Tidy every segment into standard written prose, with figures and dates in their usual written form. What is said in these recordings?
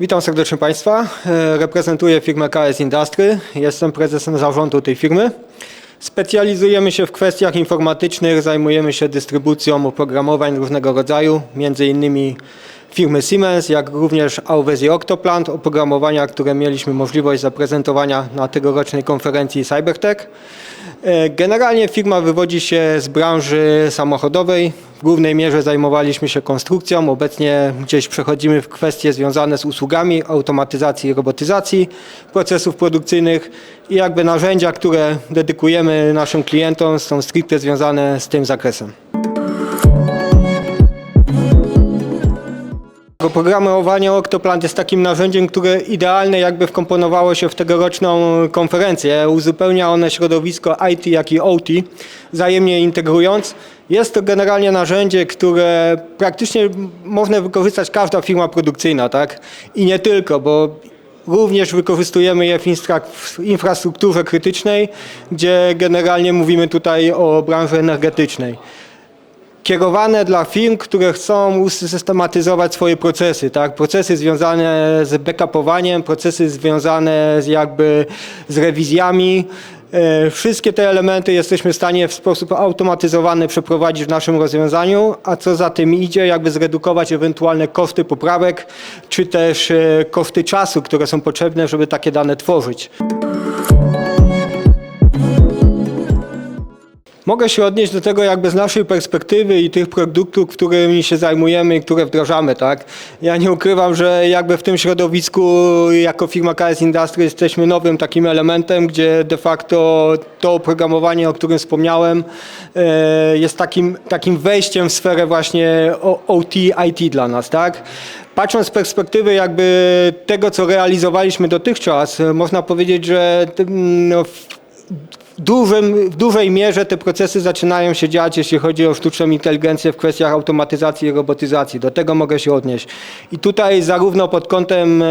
Witam serdecznie Państwa. Reprezentuję firmę KS Industry. Jestem prezesem zarządu tej firmy. Specjalizujemy się w kwestiach informatycznych, zajmujemy się dystrybucją oprogramowań różnego rodzaju, między innymi firmy Siemens, jak również Auves i Octoplant, oprogramowania, które mieliśmy możliwość zaprezentowania na tegorocznej konferencji CyberTech. Generalnie firma wywodzi się z branży samochodowej. W głównej mierze zajmowaliśmy się konstrukcją. Obecnie gdzieś przechodzimy w kwestie związane z usługami, automatyzacji i robotyzacji procesów produkcyjnych i jakby narzędzia, które dedykujemy naszym klientom, są stricte związane z tym zakresem. Oprogramowanie Octoplant jest takim narzędziem, które idealnie jakby wkomponowało się w tegoroczną konferencję. Uzupełnia one środowisko IT jak i OT, wzajemnie integrując. Jest to generalnie narzędzie, które praktycznie można wykorzystać każda firma produkcyjna, tak? I nie tylko, bo również wykorzystujemy je w infrastrukturze krytycznej, gdzie generalnie mówimy tutaj o branży energetycznej. Kierowane dla firm, które chcą usystematyzować swoje procesy, tak? Procesy związane z backupowaniem, procesy związane z rewizjami. Wszystkie te elementy jesteśmy w stanie w sposób automatyzowany przeprowadzić w naszym rozwiązaniu, a co za tym idzie, jakby zredukować ewentualne koszty poprawek, czy też koszty czasu, które są potrzebne, żeby takie dane tworzyć. Mogę się odnieść do tego jakby z naszej perspektywy i tych produktów, którymi się zajmujemy i które wdrażamy, tak? Ja nie ukrywam, że jakby w tym środowisku jako firma KS Industry jesteśmy nowym takim elementem, gdzie de facto to oprogramowanie, o którym wspomniałem, jest takim wejściem w sferę właśnie OT, IT dla nas, tak? Patrząc z perspektywy jakby tego, co realizowaliśmy dotychczas, można powiedzieć, że w dużej mierze te procesy zaczynają się dziać, jeśli chodzi o sztuczną inteligencję w kwestiach automatyzacji i robotyzacji. Do tego mogę się odnieść. I tutaj zarówno pod kątem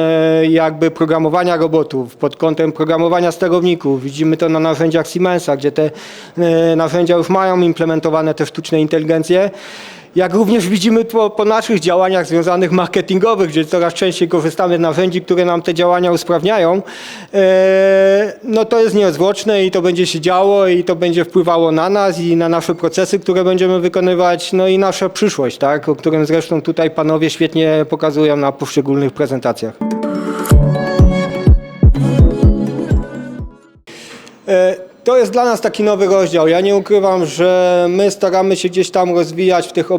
jakby programowania robotów, pod kątem programowania sterowników, widzimy to na narzędziach Siemensa, gdzie te narzędzia już mają implementowane te sztuczne inteligencje. Jak również widzimy po naszych działaniach związanych marketingowych, gdzie coraz częściej korzystamy z narzędzi, które nam te działania usprawniają, no to jest niezwłoczne i to będzie się działo i to będzie wpływało na nas i na nasze procesy, które będziemy wykonywać, no i nasza przyszłość, tak, o którym zresztą tutaj panowie świetnie pokazują na poszczególnych prezentacjach. To jest dla nas taki nowy rozdział. Ja nie ukrywam, że my staramy się gdzieś tam rozwijać w tych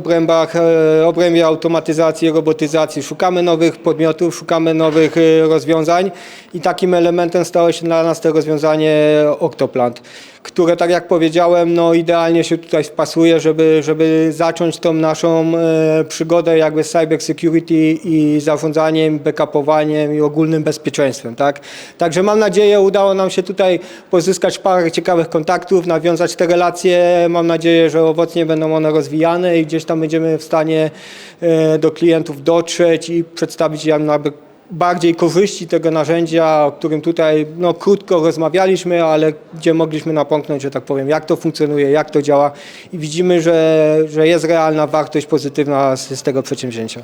obrębie automatyzacji, robotyzacji. Szukamy nowych podmiotów, szukamy nowych rozwiązań i takim elementem stało się dla nas to rozwiązanie Octoplant, które, tak jak powiedziałem, no idealnie się tutaj wpasuje, żeby zacząć tą naszą przygodę jakby z cyber security i zarządzaniem, backupowaniem i ogólnym bezpieczeństwem, tak? Także mam nadzieję, udało nam się tutaj pozyskać parę ciekawych kontaktów, nawiązać te relacje. Mam nadzieję, że owocnie będą one rozwijane i gdzieś tam będziemy w stanie do klientów dotrzeć i przedstawić im bardziej korzyści tego narzędzia, o którym tutaj no, krótko rozmawialiśmy, ale gdzie mogliśmy napomknąć, że tak powiem, jak to funkcjonuje, jak to działa i widzimy, że jest realna wartość pozytywna z tego przedsięwzięcia.